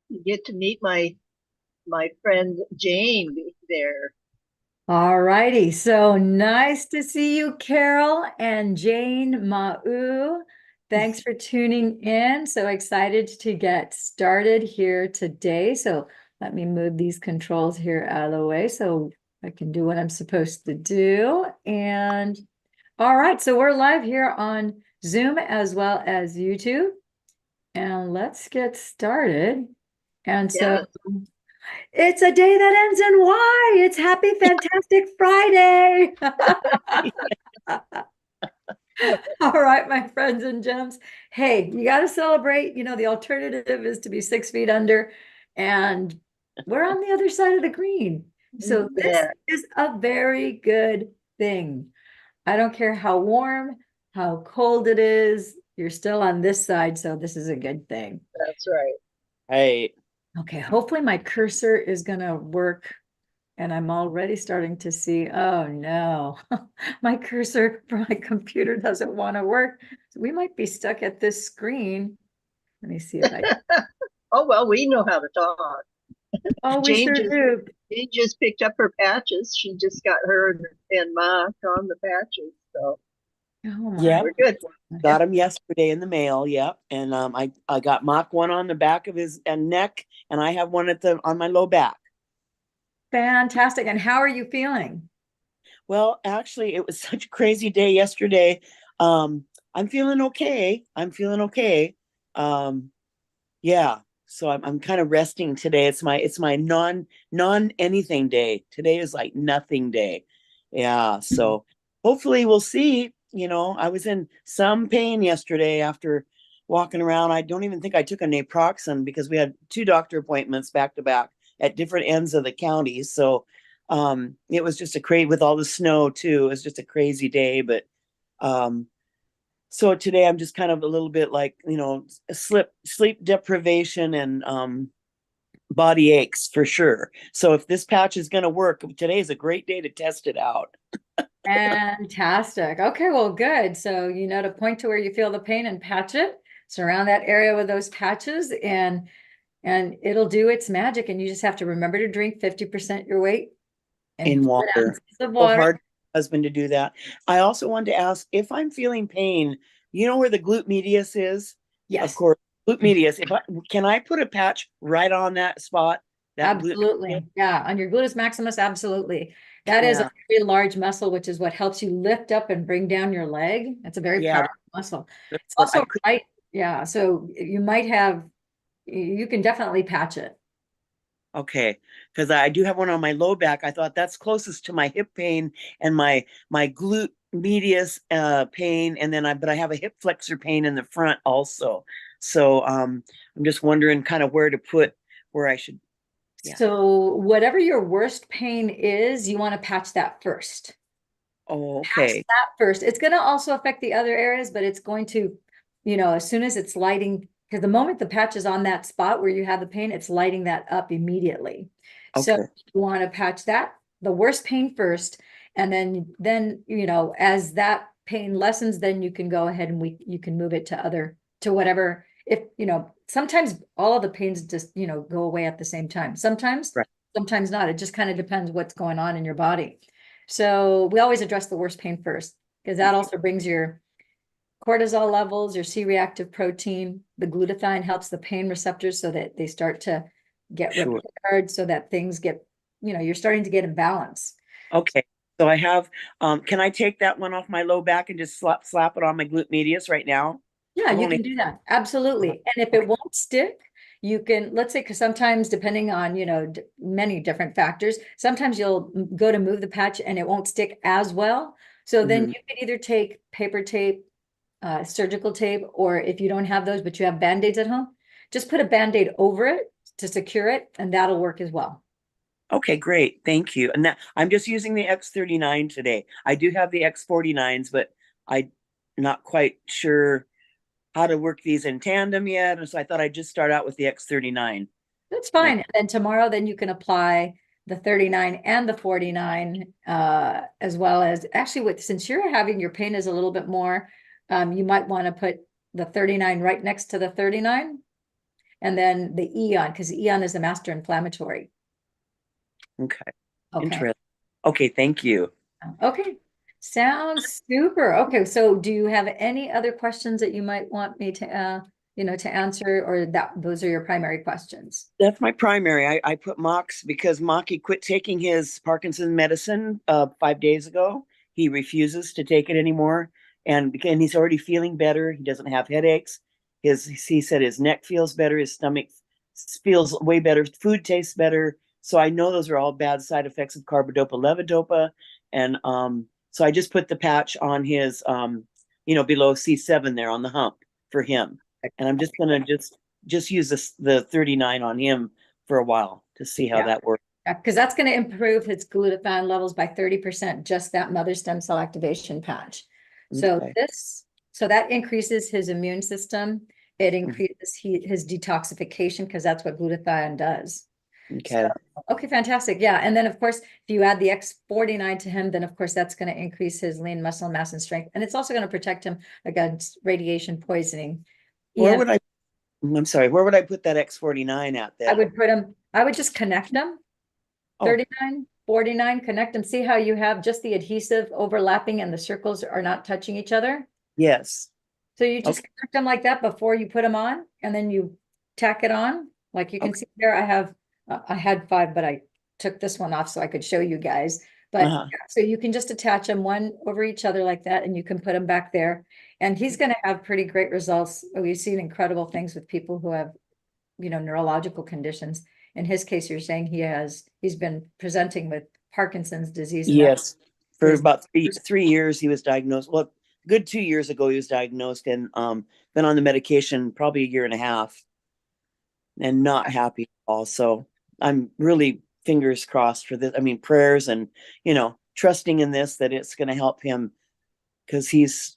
You get to meet my friend Jane there. All righty. So nice to see you, Carol and Jane Ma'u. Thanks for tuning in. So excited to get started here today. So let me move these controls here out of the way so I can do what I'm supposed to do. And all right, so we're live here on Zoom as well as YouTube. And let's get started. And so Yes. it's a day that ends in Y. It's Happy Fantastic Friday. All right, my friends and gems. Hey, you got to celebrate. You know, the alternative is to be 6 feet under, and we're on the other side of the green. So this Yeah, is a very good thing. I don't care how warm, how cold it is, you're still on this side. So this is a good thing. that's right. Right. Okay, hopefully my cursor is going to work. And I'm already starting to see, oh no, my cursor for my computer doesn't want to work. So we might be stuck at this screen. Let me see if I, Oh well, we know how to talk. oh, we Jane sure just do. Jane just picked up her patches. She just got her and Ma on the patches, so Oh my. Yep. we're good. Got him yesterday in the mail. Yep. And I got Mach one on the back of his neck, and I have one at the on my low back. Fantastic. And how are you feeling? Well, actually, it was such a crazy day yesterday. I'm feeling okay. I'm feeling okay. Yeah. So I'm kind of resting today. It's my non anything day. Today is like nothing day. Yeah. So hopefully we'll see. I was in some pain yesterday after walking around. I don't even think I took a naproxen because we had two doctor appointments back to back at different ends of the county. So it was just a crazy with all the snow too. It was just a crazy day. But um so today I'm just kind of a little bit like, sleep deprivation and body aches for sure. So if this patch is going to work, today is a great day to test it out. Fantastic. Okay, well, good. So, you know, to point to where you feel the pain and patch it, surround that area with those patches and it'll do its magic. And you just have to remember to drink 50% your weight and In 4 ounces water. of So water. hard, husband, to do that. I also wanted to ask if I'm feeling pain, you know where the glute medius is? Of Yes. course, glute medius. Can I put a patch right on that spot? That glute medius? Absolutely. Yeah. On your gluteus maximus, absolutely. That is a Yeah. very large muscle, which is what helps you lift up and bring down your leg. It's a very Yeah. powerful muscle. That's It's what I also could. right. Yeah. So you might have, you can definitely patch it. Okay, because I do have one on my low back. I thought that's closest to my hip pain and my glute medius pain, and then but I have a hip flexor pain in the front also. So I'm just wondering kind of where I should. Yeah. So whatever your worst pain is, you want to patch that first. Oh, Patch okay. that first. It's going to also affect the other areas, but it's going to, you know, as soon as it's lighting, because the moment the patch is on that spot where you have the pain, it's lighting that up immediately. So Okay. you want to patch that, the worst pain first, and then you know, as that pain lessens, then you can go ahead and you can move it to whatever. If you know, sometimes all of the pains just go away at the same time. Right. Sometimes not. It just kind of depends what's going on in your body. So we always address the worst pain first because that Okay. also brings your cortisol levels, your C-reactive protein. The glutathione helps the pain receptors so that they start to get Sure. repaired so that things get, you're starting to get in balance. Okay. So I have. Can I take that one off my low back and just slap it on my glute medius right now? Yeah, I've you only. can do that. Absolutely. And if it Okay. won't stick, you can, let's say, because sometimes depending on, many different factors, sometimes you'll go to move the patch and it won't stick as well. So then Mhm. you can either take paper tape, surgical tape, or if you don't have those, but you have Band-Aids at home, just put a Band-Aid over it to secure it, and that'll work as well. Okay, great. Thank you. And that I'm just using the X39 today. I do have the X49s, but I'm not quite sure how to work these in tandem yet. And so I thought I'd just start out with the X39. That's And I, fine. And then tomorrow, then you can apply the 39 and the 49, as well as actually since you're having your pain is a little bit more, you might want to put the 39 right next to the 39 and then the Eon, because Eon is a master inflammatory. Okay. Okay. Interesting. Okay, thank you. Okay. Sounds super. Okay, so do you have any other questions that you might want me to, to answer, or those are your primary questions? That's my primary. I put Mox because Maki quit taking his Parkinson's medicine 5 days ago. He refuses to take it anymore, and he's already feeling better. He doesn't have headaches. He said his neck feels better. His stomach feels way better. Food tastes better. So I know those are all bad side effects of carbidopa levodopa, and so I just put the patch on his below C7 there on the hump for him, and I'm just gonna just use the 39 on him for a while to see how that works. Yeah, because that's going to improve his glutathione levels by 30%, just that mother stem cell activation patch. So Okay. that increases his immune system. It increases his detoxification, because that's what glutathione does. Okay. So, okay, fantastic. Yeah. And then of course, if you add the X49 to him, then of course that's going to increase his lean muscle mass and strength. And it's also going to protect him against radiation poisoning. I'm sorry, where would I put that X49 at then? I would just connect them. 39, 49, connect them. See how you have just the adhesive overlapping and the circles are not touching each other? Yes. So you just connect them like that before you put them on, and then you tack it on. Like you can see there, I had 5, but I took this one off so I could show you guys. But so you can just attach them one over each other like that, and you can put them back there. And he's going to have pretty great results. We've seen incredible things with people who have, neurological conditions. In his case, you're saying he's been presenting with Parkinson's disease. Yes. For about 3 years, he was diagnosed. Well, good 2 years ago, he was diagnosed, and been on the medication probably a year and a half, and not happy at all. So I'm really fingers crossed for this. I mean, prayers and, trusting in this, that it's going to help him, because he's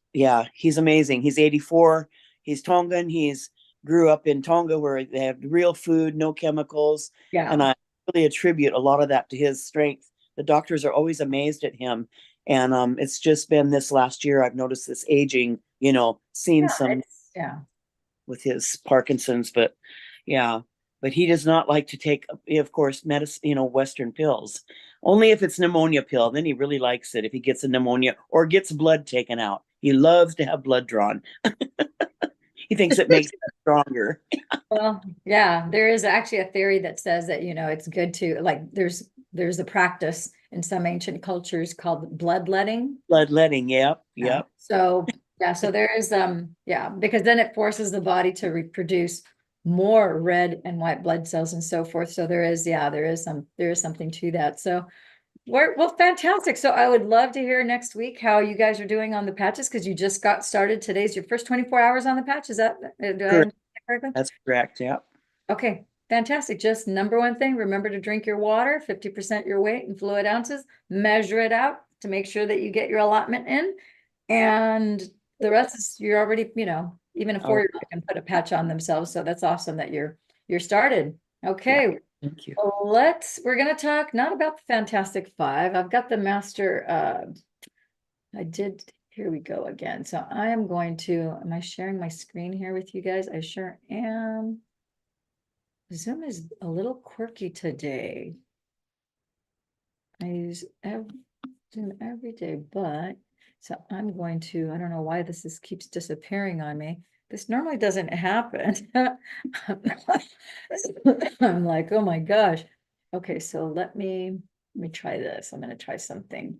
amazing. He's 84. He's Tongan. He's grew up in Tonga, where they have real food, no chemicals. Yeah. And I really attribute a lot of that to his strength. The doctors are always amazed at him. And it's just been this last year I've noticed this aging, seen some with his Parkinson's, but he does not like to take, of course, medicine, Western pills. Only if it's pneumonia pill, then he really likes it. If he gets a pneumonia or gets blood taken out, he loves to have blood drawn. He thinks it makes him stronger. Well, yeah, there is actually a theory that says that, it's good to, like, there's a practice in some ancient cultures called bloodletting. Bloodletting, yep. So there is, because then it forces the body to reproduce more red and white blood cells and so forth. So there is something to that. So well, fantastic. So I would love to hear next week how you guys are doing on the patches, because you just got started. Today's your first 24 hours on the patch. Is that, do I understand correctly? That's correct. Yeah. Okay, fantastic. Just number one thing, remember to drink your water, 50% your weight in fluid ounces, measure it out to make sure that you get your allotment in. And the rest is, you're already, even a 4-year-old can put a patch on themselves. So that's awesome that you're started. Okay. Yeah, thank you. We're going to talk not about the Fantastic Five. I've got the master. Here we go again. So I am going to, am I sharing my screen here with you guys? I sure am. Zoom is a little quirky today. I use Zoom every day, but so I'm going to, I don't know why this keeps disappearing on me. This normally doesn't happen. I'm like, oh my gosh. Okay, so let me try this. I'm going to try something.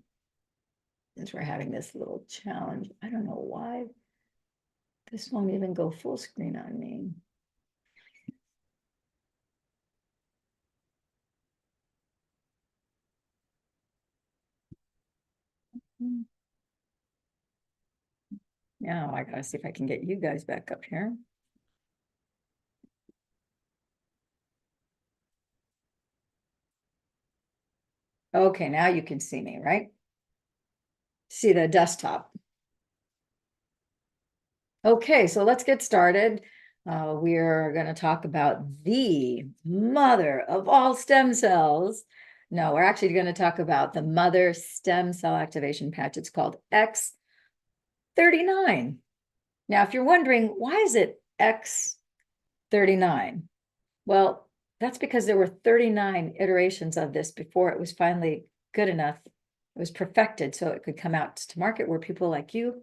Since we're having this little challenge, I don't know why this won't even go full screen on me. Now I gotta see if I can get you guys back up here. Okay, now you can see me, right? See the desktop. Okay, so let's get started. We're going to talk about the mother of all stem cells. No, we're actually going to talk about the mother stem cell activation patch. It's called X39. Now, if you're wondering, why is it X39? Well, that's because there were 39 iterations of this before it was finally good enough. It was perfected so it could come out to market where people like you,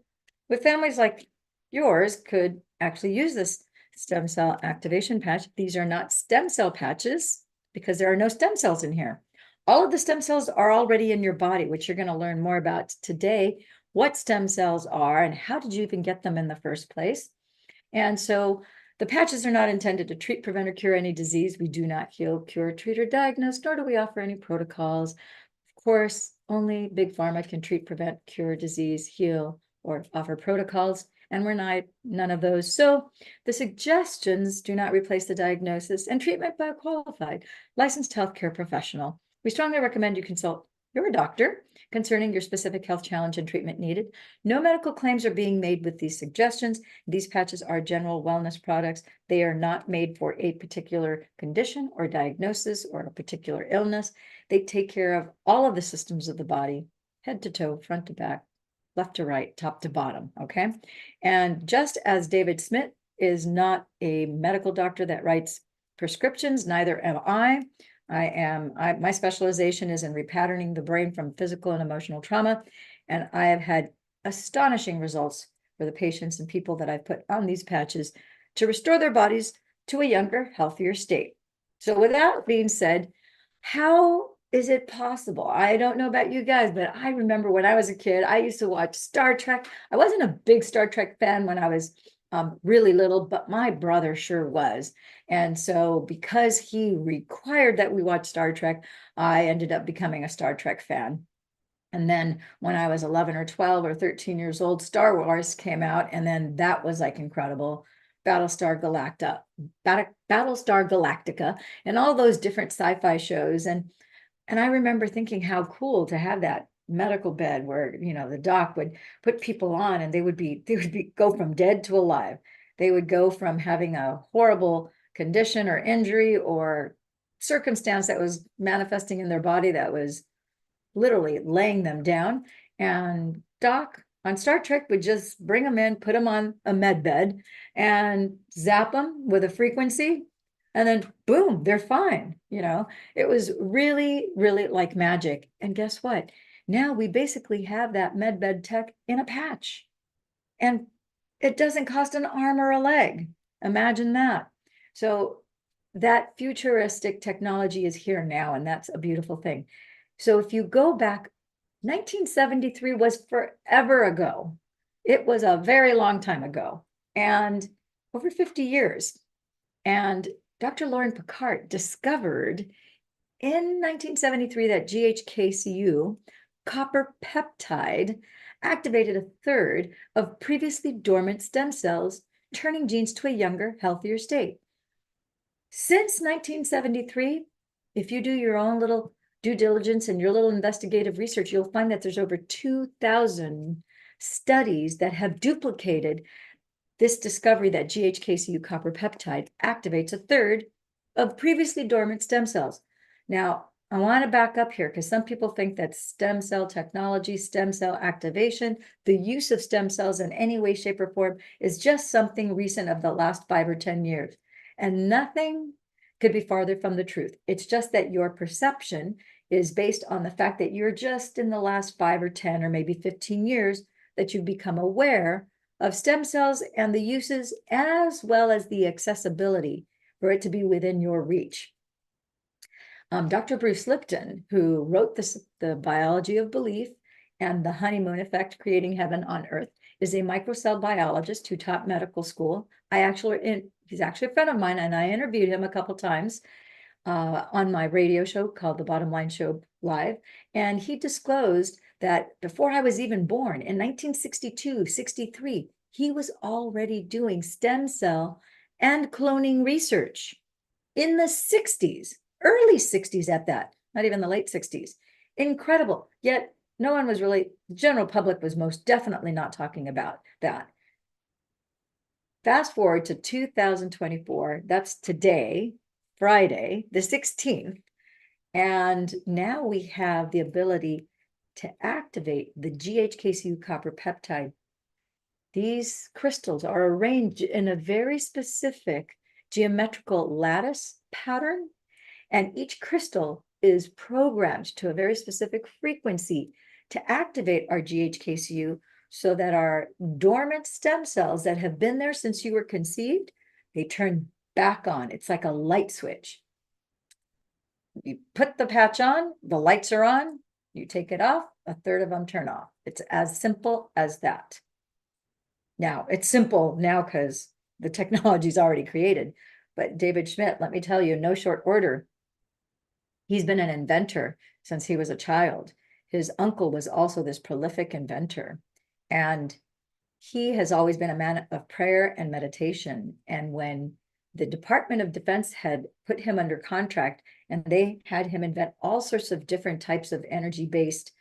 with families like yours, could actually use this stem cell activation patch. These are not stem cell patches because there are no stem cells in here. All of the stem cells are already in your body, which you're going to learn more about today, what stem cells are and how did you even get them in the first place. And so the patches are not intended to treat, prevent, or cure any disease. We do not heal, cure, treat, or diagnose, nor do we offer any protocols. Of course, only Big Pharma can treat, prevent, cure disease, heal, or offer protocols, and we're not none of those. So the suggestions do not replace the diagnosis and treatment by a qualified, licensed healthcare professional. We strongly recommend you consult your doctor concerning your specific health challenge and treatment needed. No medical claims are being made with these suggestions. These patches are general wellness products. They are not made for a particular condition or diagnosis or a particular illness. They take care of all of the systems of the body, head to toe, front to back, left to right, top to bottom, okay? And just as David Smith is not a medical doctor that writes prescriptions, neither am I. My specialization is in repatterning the brain from physical and emotional trauma, and I have had astonishing results for the patients and people that I've put on these patches to restore their bodies to a younger, healthier state. So with that being said, how is it possible? I don't know about you guys, but I remember when I was a kid, I used to watch Star Trek. I wasn't a big Star Trek fan when I was really little, but my brother sure was. And so because he required that we watch Star Trek, I ended up becoming a Star Trek fan. And then when I was 11 or 12 or 13 years old, Star Wars came out, and then that was like incredible. Battlestar Galactica, and all those different sci-fi shows. And I remember thinking how cool to have that medical bed where, you know, the doc would put people on and they would go from dead to alive. They would go from having a horrible condition or injury or circumstance that was manifesting in their body that was literally laying them down. And Doc on Star Trek would just bring them in, put them on a med bed and zap them with a frequency. And then boom, they're fine. You know, it was really, really like magic. And guess what? Now we basically have that med bed tech in a patch. And it doesn't cost an arm or a leg. Imagine that. So that futuristic technology is here now, and that's a beautiful thing. So if you go back, 1973 was forever ago. It was a very long time ago, and over 50 years. And Dr. Lauren Picard discovered in 1973 that GHKCU, copper peptide, activated a third of previously dormant stem cells, turning genes to a younger, healthier state. Since 1973, if you do your own little due diligence and your little investigative research, you'll find that there's over 2,000 studies that have duplicated this discovery that GHKCU copper peptide activates a third of previously dormant stem cells. Now, I want to back up here because some people think that stem cell technology, stem cell activation, the use of stem cells in any way, shape, or form is just something recent of the last 5 or 10 years. And nothing could be farther from the truth. It's just that your perception is based on the fact that you're just in the last 5 or 10 or maybe 15 years that you've become aware of stem cells and the uses, as well as the accessibility for it to be within your reach. Dr. Bruce Lipton, who wrote The Biology of Belief and The Honeymoon Effect, Creating Heaven on Earth, is a microcell biologist who taught medical school. He's actually a friend of mine, and I interviewed him a couple times on my radio show called The Bottom Line Show Live. And he disclosed that before I was even born, in 1962, 63, he was already doing stem cell and cloning research in the 60s, early 60s at that, not even the late 60s. Incredible. Yet no one was really, the general public was most definitely not talking about that. Fast forward to 2024, that's today, Friday, the 16th, and now we have the ability to activate the GHKCU copper peptide. These crystals are arranged in a very specific geometrical lattice pattern, and each crystal is programmed to a very specific frequency to activate our GHKCU so that our dormant stem cells that have been there since you were conceived, they turn back on. It's like a light switch. You put the patch on, the lights are on, you take it off, a third of them turn off. It's as simple as that. Now, it's simple now because the technology is already created. But David Schmidt, let me tell you, in no short order, he's been an inventor since he was a child. His uncle was also this prolific inventor. And he has always been a man of prayer and meditation. And when the Department of Defense had put him under contract and they had him invent all sorts of different types of energy-based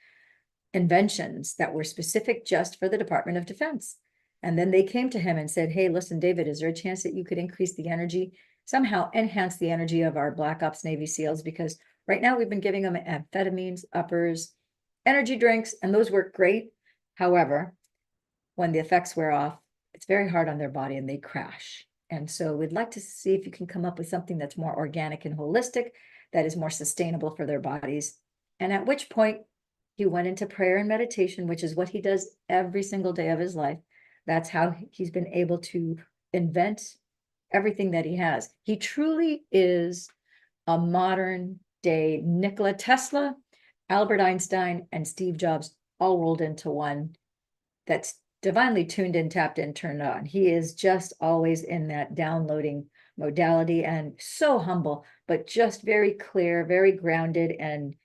inventions that were specific just for the Department of Defense. And then they came to him and said, hey, listen, David, is there a chance that you could increase the energy, somehow enhance the energy of our Black Ops Navy SEALs? Because right now we've been giving them amphetamines, uppers, energy drinks, and those work great. However, when the effects wear off, it's very hard on their body and they crash. And so we'd like to see if you can come up with something that's more organic and holistic, that is more sustainable for their bodies. And at which point he went into prayer and meditation, which is what he does every single day of his life. That's how he's been able to invent everything that he has. He truly is a modern day Nikola Tesla, Albert Einstein, and Steve Jobs all rolled into one that's divinely tuned in, tapped in, turned on. He is just always in that downloading modality and so humble, but just very clear, very grounded, and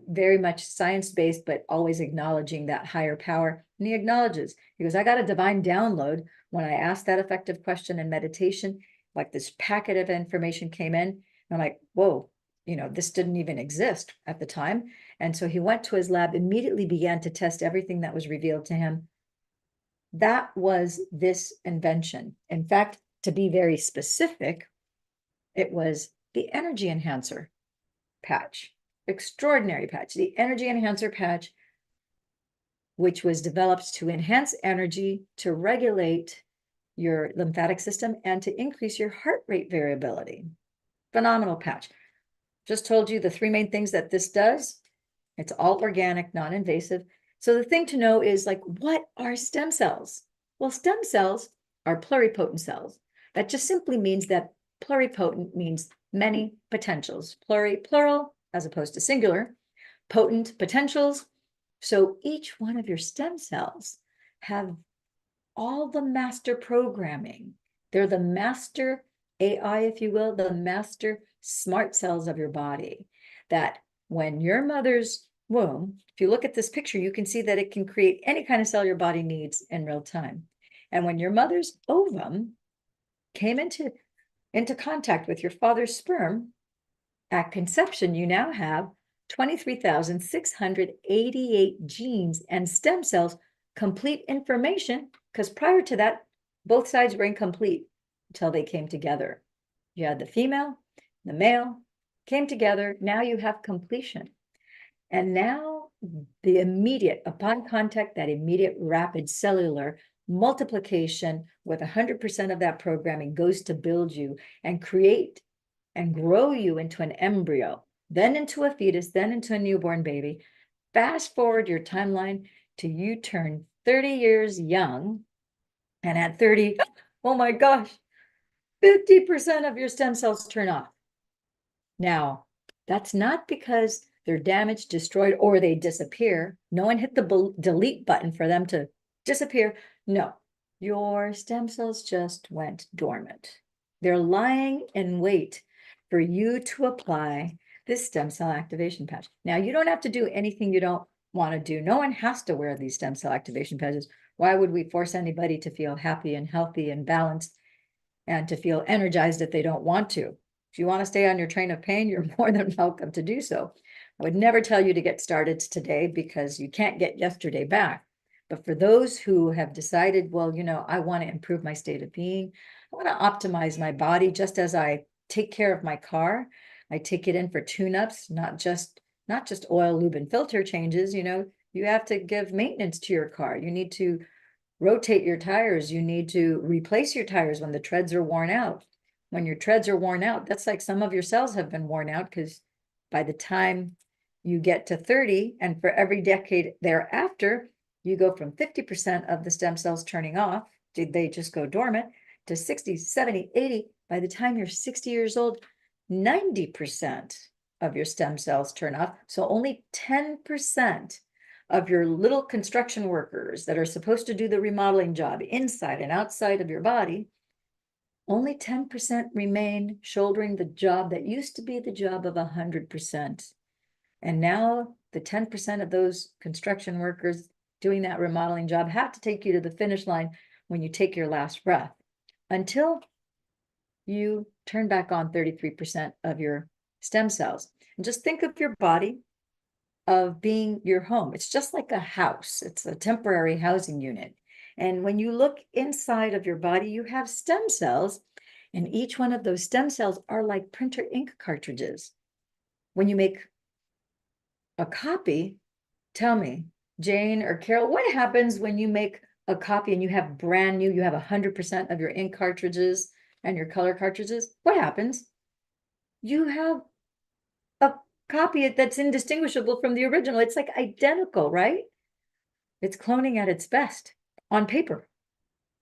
very much science-based, but always acknowledging that higher power. And he acknowledges, he goes, I got a divine download when I asked that effective question in meditation, like this packet of information came in. And I'm like, whoa, you know, this didn't even exist at the time. And so he went to his lab, immediately began to test everything that was revealed to him. That was this invention. In fact, to be very specific, it was the energy enhancer patch, extraordinary patch, the energy enhancer patch, which was developed to enhance energy, to regulate your lymphatic system, and to increase your heart rate variability. Phenomenal patch. Just told you the three main things that this does. It's all organic, non-invasive. So the thing to know is, like, what are stem cells? Well, stem cells are pluripotent cells. That just simply means that pluripotent means many potentials. Plural, as opposed to singular. Potent, potentials. So each one of your stem cells have all the master programming. They're the master AI, if you will, the master smart cells of your body, that when your mother's womb, if you look at this picture, you can see that it can create any kind of cell your body needs in real time. And when your mother's ovum came into contact with your father's sperm, at conception, you now have 23,688 genes and stem cells, complete information, because prior to that, both sides were incomplete until they came together. You had the female, the male, came together, now you have completion. And now the immediate, upon contact, that immediate rapid cellular multiplication with 100% of that programming goes to build you and create and grow you into an embryo, then into a fetus, then into a newborn baby. Fast forward your timeline to you turn 30 years young, and at 30, oh my gosh, 50% of your stem cells turn off. Now, that's not because they're damaged, destroyed, or they disappear. No one hit the delete button for them to disappear. No, your stem cells just went dormant. They're lying in wait for you to apply this stem cell activation patch. Now, you don't have to do anything you don't want to do. No one has to wear these stem cell activation patches. Why would we force anybody to feel happy and healthy and balanced and to feel energized if they don't want to? If you want to stay on your train of pain, you're more than welcome to do so. I would never tell you to get started today because you can't get yesterday back. But for those who have decided, well, you know, I want to improve my state of being, I want to optimize my body, just as I take care of my car, I take it in for tune-ups, not just oil, lube, and filter changes. You know, you have to give maintenance to your car. You need to rotate your tires. You need to replace your tires when the treads are worn out. when your treads are worn out, that's like some of your cells have been worn out, because by the time you get to 30, and for every decade thereafter, you go from 50% of the stem cells turning off, they just go dormant, to 60, 70, 80. By the time you're 60 years old, 90% of your stem cells turn off. So only 10% of your little construction workers that are supposed to do the remodeling job inside and outside of your body, only 10% remain shouldering the job that used to be the job of 100%. And now the 10% of those construction workers doing that remodeling job have to take you to the finish line when you take your last breath, until you turn back on 33% of your stem cells. And just think of your body of being your home. It's just like a house. It's a temporary housing unit. And when you look inside of your body, you have stem cells, and each one of those stem cells are like printer ink cartridges. When you make a copy, tell me, Jane or Carol, what happens when you make a copy and you have brand new, you have 100% of your ink cartridges and your color cartridges? What happens? You have a copy that's indistinguishable from the original. It's like identical, right? It's cloning at its best on paper.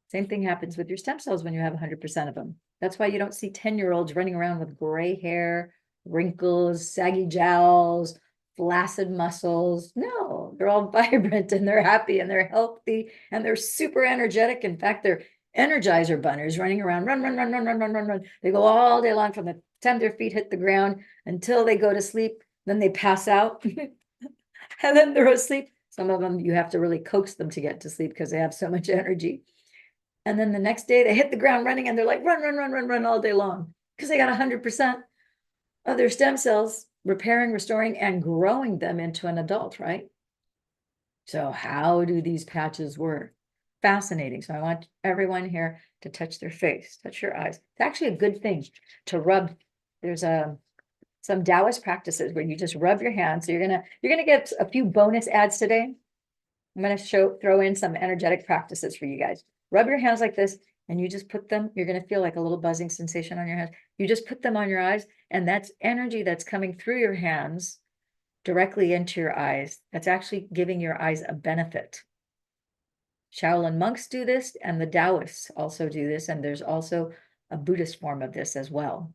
Same thing happens with your stem cells when you have 100% of them. That's why you don't see 10-year-olds running around with gray hair, wrinkles, saggy jowls, flaccid muscles. No, they're all vibrant and they're happy and they're healthy and they're super energetic. In fact, they're Energizer bunnies running around, run, run, run, run, run, run, run, run. They go all day long from the time their feet hit the ground until they go to sleep. Then they pass out and then they're asleep. Some of them, you have to really coax them to get to sleep because they have so much energy. And then the next day they hit the ground running and they're like, run, run, run, run, run all day long because they got 100% of their stem cells repairing, restoring, and growing them into an adult, right? So how do these patches work? Fascinating. So I want everyone here to touch their face, touch your eyes. It's actually a good thing to rub. There's some Taoist practices where you just rub your hands. So you're gonna get a few bonus ads today. I'm gonna throw in some energetic practices for you guys. Rub your hands like this, and you just put them. You're gonna feel like a little buzzing sensation on your hands. You just put them on your eyes, and that's energy that's coming through your hands directly into your eyes. That's actually giving your eyes a benefit. Shaolin monks do this, and the Taoists also do this, and there's also a Buddhist form of this as well.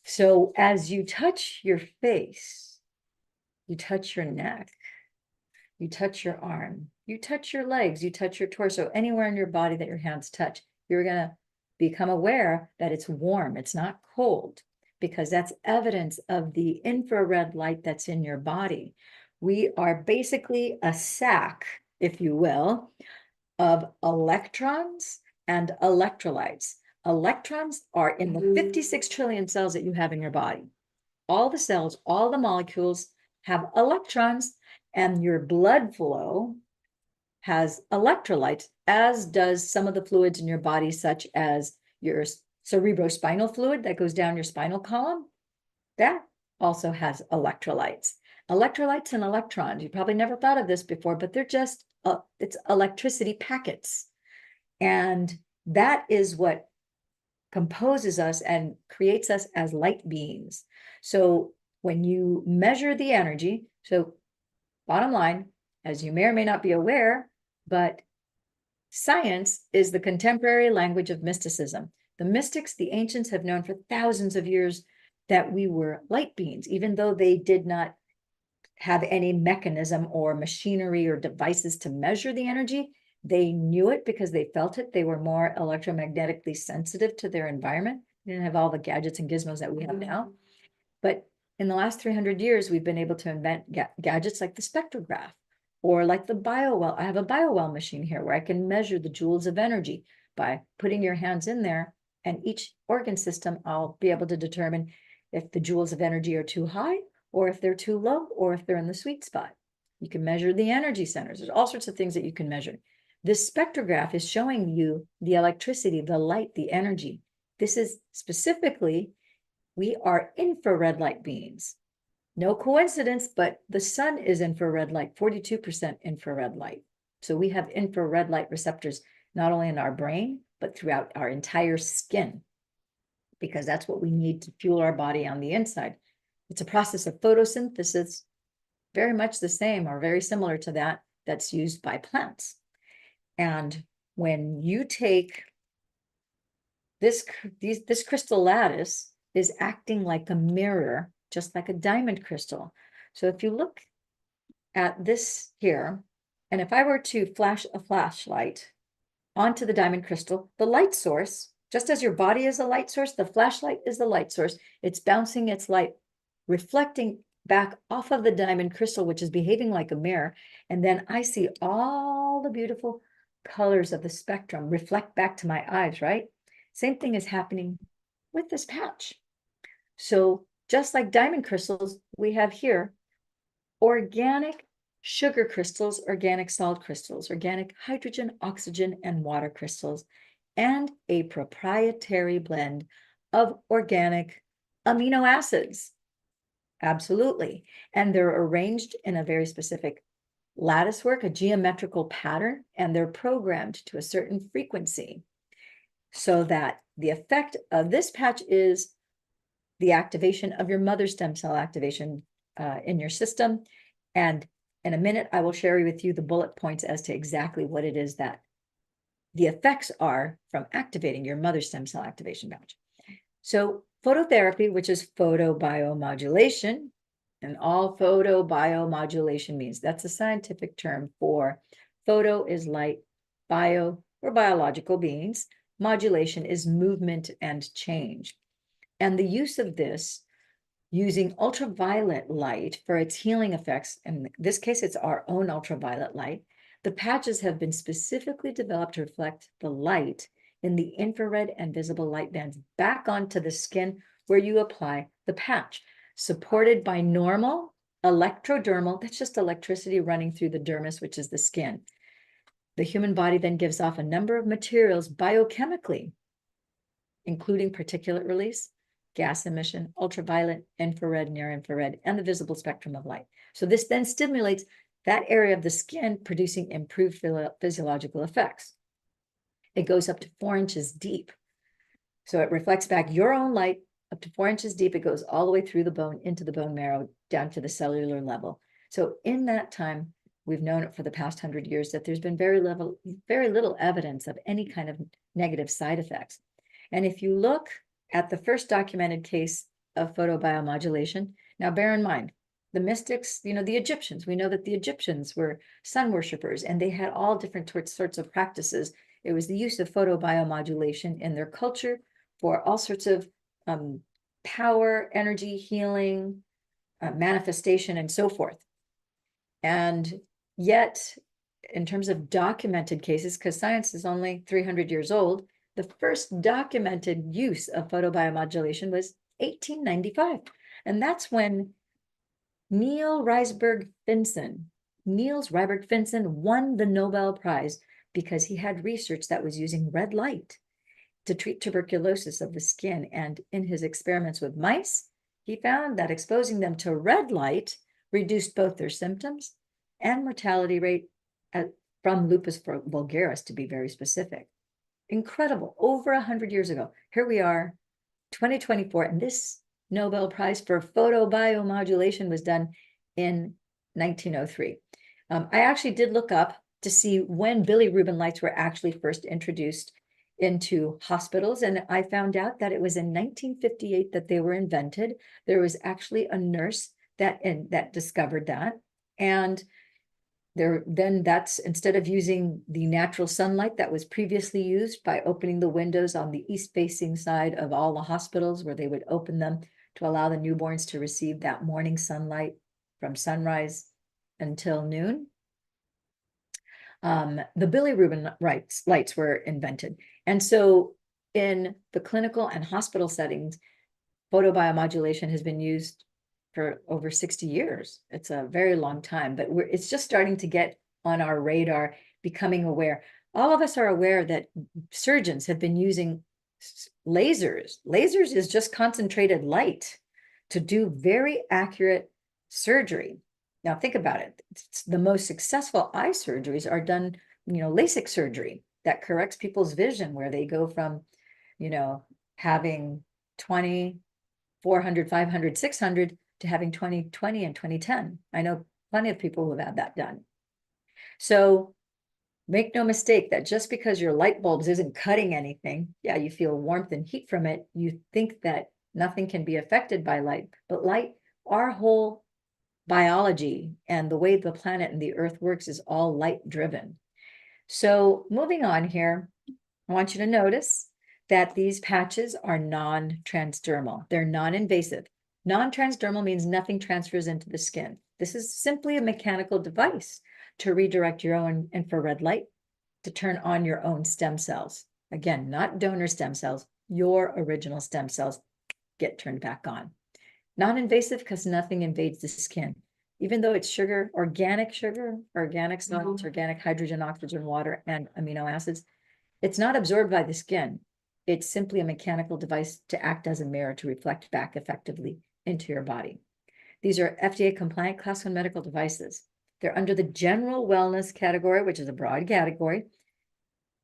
So as you touch your face, you touch your neck, you touch your arm, you touch your legs, you touch your torso, anywhere in your body that your hands touch, you're going to become aware that it's warm, it's not cold, because that's evidence of the infrared light that's in your body. We are basically a sack, if you will, of electrons and electrolytes. Electrons are in the 56 trillion cells that you have in your body. All the cells, all the molecules have electrons, and your blood flow has electrolytes, as does some of the fluids in your body, such as your cerebrospinal fluid that goes down your spinal column. That also has electrolytes. Electrolytes and electrons, you probably never thought of this before, but they're just, it's electricity packets. And that is what composes us and creates us as light beings. So when you measure the energy, so bottom line, as you may or may not be aware, but science is the contemporary language of mysticism. The mystics, the ancients, have known for thousands of years that we were light beings, even though they did not have any mechanism or machinery or devices to measure the energy. They knew it because they felt it. They were more electromagnetically sensitive to their environment. They didn't have all the gadgets and gizmos that we have now. But in the last 300 years, we've been able to invent gadgets like the spectrograph or like the BioWell. I have a BioWell machine here where I can measure the joules of energy by putting your hands in there, and each organ system, I'll be able to determine if the joules of energy are too high or if they're too low or if they're in the sweet spot. You can measure the energy centers. There's all sorts of things that you can measure. This spectrograph is showing you the electricity, the light, the energy. This is specifically, we are infrared light beings. No coincidence, but the sun is infrared light, 42% infrared light. So we have infrared light receptors, not only in our brain, but throughout our entire skin, because that's what we need to fuel our body on the inside. It's a process of photosynthesis, very much the same or very similar to that that's used by plants. And when you take this crystal lattice is acting like a mirror, just like a diamond crystal. So if you look at this here, and if I were to flash a flashlight onto the diamond crystal, the light source, just as your body is a light source, the flashlight is the light source. It's bouncing its light, reflecting back off of the diamond crystal, which is behaving like a mirror. And then I see all the beautiful colors of the spectrum reflect back to my eyes, right? Same thing is happening with this patch. So just like diamond crystals, we have here organic sugar crystals, organic salt crystals, organic hydrogen, oxygen, and water crystals, and a proprietary blend of organic amino acids. Absolutely. And they're arranged in a very specific lattice work, a geometrical pattern, and they're programmed to a certain frequency so that the effect of this patch is the activation of your mother stem cell activation in your system. And in a minute, I will share with you the bullet points as to exactly what it is that the effects are from activating your mother stem cell activation patch. So phototherapy, which is photobiomodulation, and all photobiomodulation means, that's a scientific term for photo is light, bio or biological beings, modulation is movement and change. And the use of this, using ultraviolet light for its healing effects, in this case, it's our own ultraviolet light. The patches have been specifically developed to reflect the light in the infrared and visible light bands back onto the skin where you apply the patch, supported by normal electrodermal, that's just electricity running through the dermis, which is the skin. The human body then gives off a number of materials biochemically, including particulate release, gas emission, ultraviolet, infrared, near infrared, and the visible spectrum of light. So this then stimulates that area of the skin, producing improved physiological effects. It goes up to 4 inches deep. So it reflects back your own light up to 4 inches deep. It goes all the way through the bone, into the bone marrow, down to the cellular level. So in that time, we've known it for the past 100 years that there's been very little evidence of any kind of negative side effects. And if you look at the first documented case of photobiomodulation, now bear in mind, the mystics, the Egyptians, we know that the Egyptians were sun worshipers and they had all different sorts of practices. It was the use of photobiomodulation in their culture for all sorts of power, energy, healing, manifestation, and so forth. And yet, in terms of documented cases, because science is only 300 years old, the first documented use of photobiomodulation was 1895. And that's when Niels Rysberg Finsen won the Nobel Prize because he had research that was using red light to treat tuberculosis of the skin. And in his experiments with mice, he found that exposing them to red light reduced both their symptoms and mortality rate from lupus vulgaris, to be very specific. Incredible. Over 100 years ago. Here we are, 2024, and this Nobel Prize for photobiomodulation was done in 1903. I actually did look up to see when bilirubin lights were actually first introduced into hospitals, and I found out that it was in 1958 that they were invented. There was actually a nurse that discovered that, and that's instead of using the natural sunlight that was previously used by opening the windows on the east-facing side of all the hospitals, where they would open them to allow the newborns to receive that morning sunlight from sunrise until noon. The bilirubin lights were invented. And so in the clinical and hospital settings, photobiomodulation has been used for over 60 years. It's a very long time, but it's just starting to get on our radar, becoming aware. All of us are aware that surgeons have been using lasers. Lasers is just concentrated light to do very accurate surgery. Now think about it. It's the most successful eye surgeries are done, LASIK surgery. that corrects people's vision, where they go from, having 20, 400, 500, 600 to having 20/20 and 20/10. I know plenty of people who have had that done. So make no mistake that just because your light bulbs isn't cutting anything, yeah, you feel warmth and heat from it, you think that nothing can be affected by light. But light, our whole biology and the way the planet and the earth works is all light driven. So moving on here, I want you to notice that these patches are non-transdermal. They're non-invasive. Non-transdermal means nothing transfers into the skin. This is simply a mechanical device to redirect your own infrared light to turn on your own stem cells. Again, not donor stem cells, your original stem cells get turned back on. Non-invasive because nothing invades the skin. Even though it's sugar, organic salts, organic hydrogen, oxygen, water, and amino acids, it's not absorbed by the skin. It's simply a mechanical device to act as a mirror to reflect back effectively into your body. These are FDA compliant Class 1 medical devices. They're under the general wellness category, which is a broad category.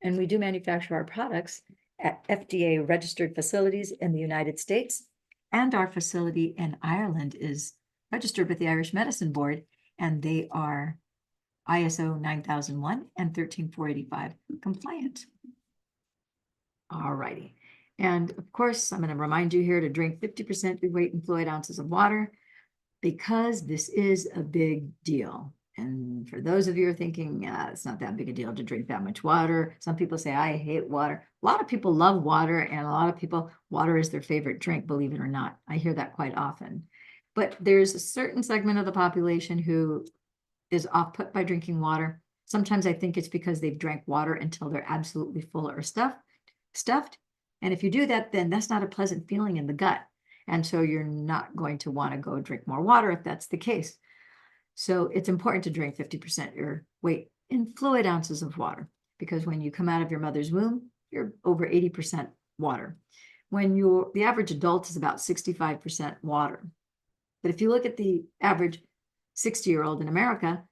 And we do manufacture our products at FDA registered facilities in the United States. And our facility in Ireland is registered with the Irish Medicine Board, and they are ISO 9001 and 13485 compliant. All righty. And of course, I'm going to remind you here to drink 50% your weight in fluid ounces of water, because this is a big deal. And for those of you who are thinking, it's not that big a deal to drink that much water. Some people say, I hate water. A lot of people love water, and a lot of people, water is their favorite drink, believe it or not. I hear that quite often. But there's a certain segment of the population who is off-put by drinking water. Sometimes I think it's because they've drank water until they're absolutely full or stuffed. And if you do that, then that's not a pleasant feeling in the gut. And so you're not going to want to go drink more water if that's the case. So it's important to drink 50% your weight in fluid ounces of water, because when you come out of your mother's womb, you're over 80% water. The average adult is about 65% water. But if you look at the average 60-year-old in America,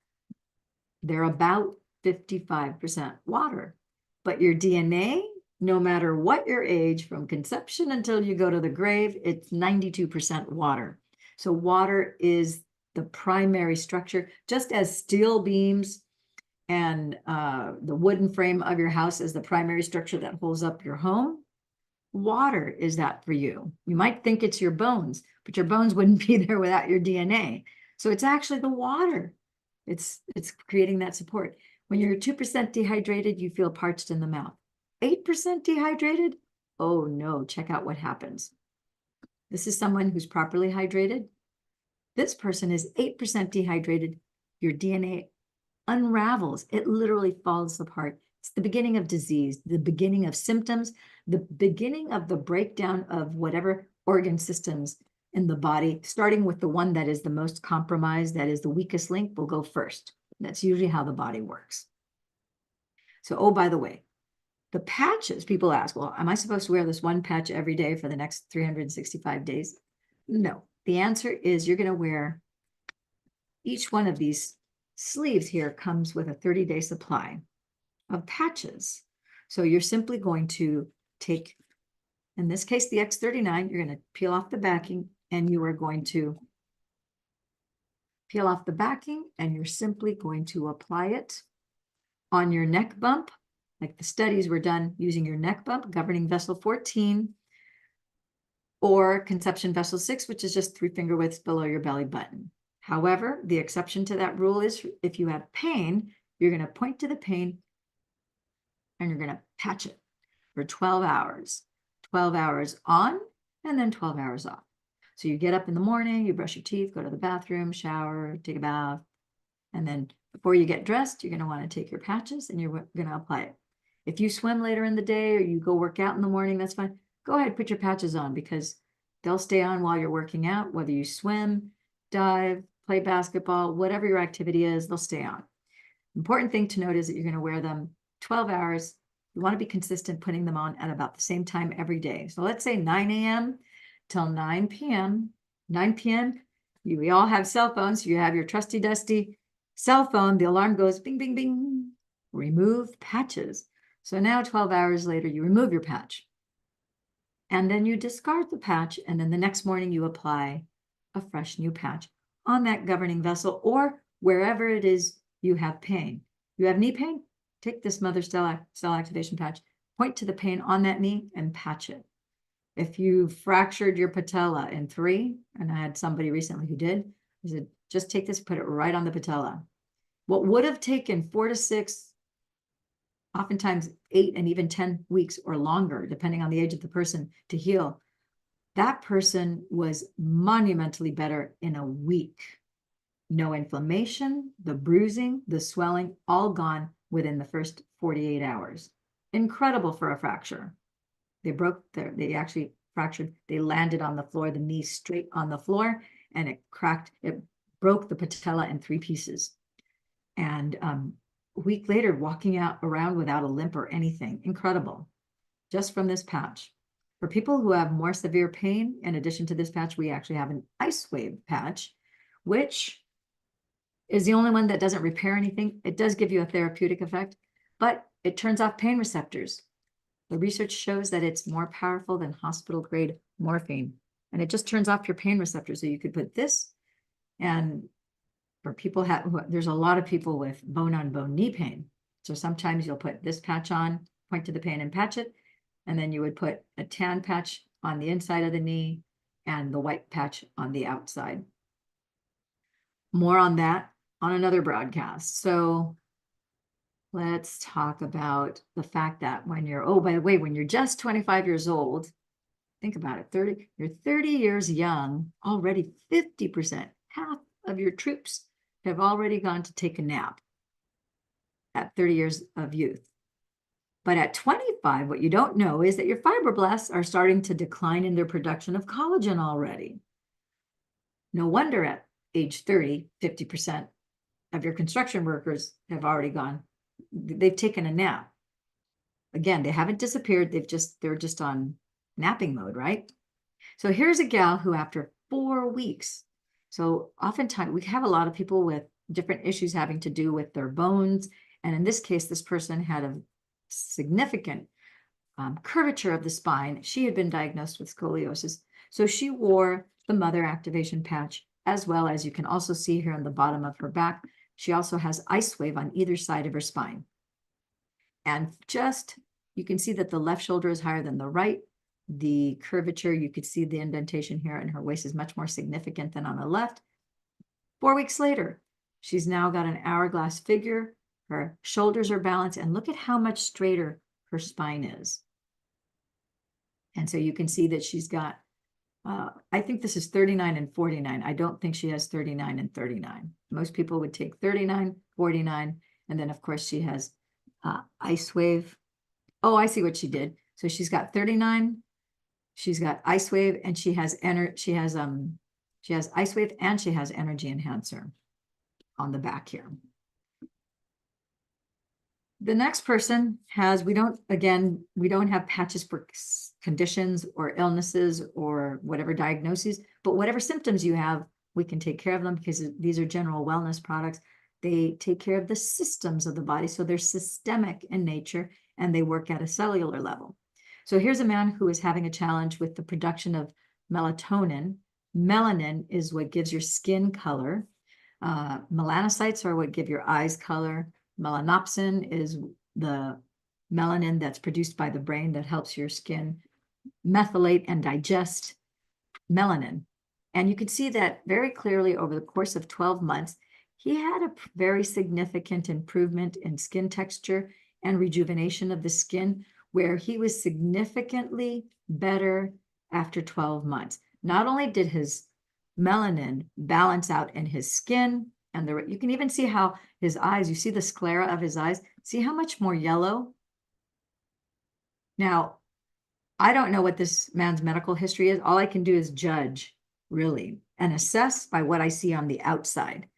they're about 55% water. But your DNA, no matter what your age, from conception until you go to the grave, it's 92% water. So water is the primary structure, just as steel beams and the wooden frame of your house is the primary structure that holds up your home. Water is that for you. You might think it's your bones, but your bones wouldn't be there without your DNA. So it's actually the water. It's creating that support. When you're 2% dehydrated, you feel parched in the mouth. 8% dehydrated? Oh no, check out what happens. This is someone who's properly hydrated. This person is 8% dehydrated. Your DNA unravels. It literally falls apart. It's the beginning of disease, the beginning of symptoms, the beginning of the breakdown of whatever organ systems in the body, starting with the one that is the most compromised, that is the weakest link, will go first. That's usually how the body works. So, oh, by the way, the patches, people ask, well, am I supposed to wear this one patch every day for the next 365 days? No. The answer is you're going to wear each one of these sleeves here comes with a 30-day supply of patches. So you're simply going to take, in this case, the X39, you're going to peel off the backing, and you are going to peel off the backing, and you're simply going to apply it on your neck bump, like the studies were done using your neck bump, governing vessel 14, or conception vessel 6, which is just 3 finger widths below your belly button. However, the exception to that rule is if you have pain, you're going to point to the pain and you're going to patch it for 12 hours. 12 hours on and then 12 hours off. So you get up in the morning, you brush your teeth, go to the bathroom, shower, take a bath, and then before you get dressed, you're going to want to take your patches and you're going to apply it. If you swim later in the day or you go work out in the morning, that's fine. Go ahead, put your patches on, because they'll stay on while you're working out, whether you swim, dive, play basketball, whatever your activity is, they'll stay on. Important thing to note is that you're going to wear them 12 hours. You want to be consistent putting them on at about the same time every day. So let's say 9 a.m. till 9 p.m. 9 p.m., we all have cell phones. So you have your trusty dusty cell phone. The alarm goes bing, bing, bing. Remove patches. So now 12 hours later, you remove your patch. And then you discard the patch, and then the next morning you apply a fresh new patch on that governing vessel or wherever it is you have pain. You have knee pain? Take this mother cell activation patch, point to the pain on that knee and patch it. If you fractured your patella in 3, and I had somebody recently who did, I said, just take this, put it right on the patella. What would have taken 4 to 6, oftentimes 8 and even 10 weeks or longer, depending on the age of the person, to heal, that person was monumentally better in a week. No inflammation, the bruising, the swelling, all gone within the first 48 hours. Incredible for a fracture. They actually fractured, they landed on the floor, the knee straight on the floor, and it cracked, it broke the patella in 3 pieces. And a week later, walking around without a limp or anything. Incredible. Just from this patch. For people who have more severe pain, in addition to this patch, we actually have an ice wave patch, which is the only one that doesn't repair anything. It does give you a therapeutic effect, but it turns off pain receptors. The research shows that it's more powerful than hospital-grade morphine, and it just turns off your pain receptors. So you could put this, and for people there's a lot of people with bone-on-bone knee pain. So sometimes you'll put this patch on, point to the pain and patch it, and then you would put a tan patch on the inside of the knee and the white patch on the outside. More on that on another broadcast. So let's talk about the fact that when you're, oh, by the way, when you're just 25 years old, think about it, you're 30 years young, already 50%, half of your troops have already gone to take a nap at 30 years of youth. But at 25, what you don't know is that your fibroblasts are starting to decline in their production of collagen already. No wonder at age 30, 50% of your construction workers have already gone. They've taken a nap. Again, they haven't disappeared. They're just on napping mode, right? So here's a gal who after 4 weeks, so oftentimes we have a lot of people with different issues having to do with their bones. And in this case, this person had a significant curvature of the spine. She had been diagnosed with scoliosis. So she wore the mother activation patch, as well as you can also see here on the bottom of her back. She also has ice wave on either side of her spine. And just, you can see that the left shoulder is higher than the right. The curvature, you could see the indentation here in her waist is much more significant than on the left. 4 weeks later, she's now got an hourglass figure. Her shoulders are balanced, and look at how much straighter her spine is. And so you can see that she's got, I think this is 39 and 49. I don't think she has 39 and 39. Most people would take 39, 49, and then of course she has ice wave. Oh, I see what she did. So she's got 39, she's got ice wave, and she has ice wave, and she has energy enhancer on the back here. The next person has, we don't have patches for conditions or illnesses or whatever diagnoses, but whatever symptoms you have, we can take care of them because these are general wellness products. They take care of the systems of the body. So they're systemic in nature and they work at a cellular level. So here's a man who is having a challenge with the production of melatonin. Melanin is what gives your skin color. Melanocytes are what give your eyes color. Melanopsin is the melanin that's produced by the brain that helps your skin methylate and digest melanin. And you can see that very clearly over the course of 12 months, he had a very significant improvement in skin texture and rejuvenation of the skin, where he was significantly better after 12 months. Not only did his melanin balance out in his skin, and you can even see how his eyes, you see the sclera of his eyes, see how much more yellow? Now, I don't know what this man's medical history is. All I can do is judge, really, and assess by what I see on the outside.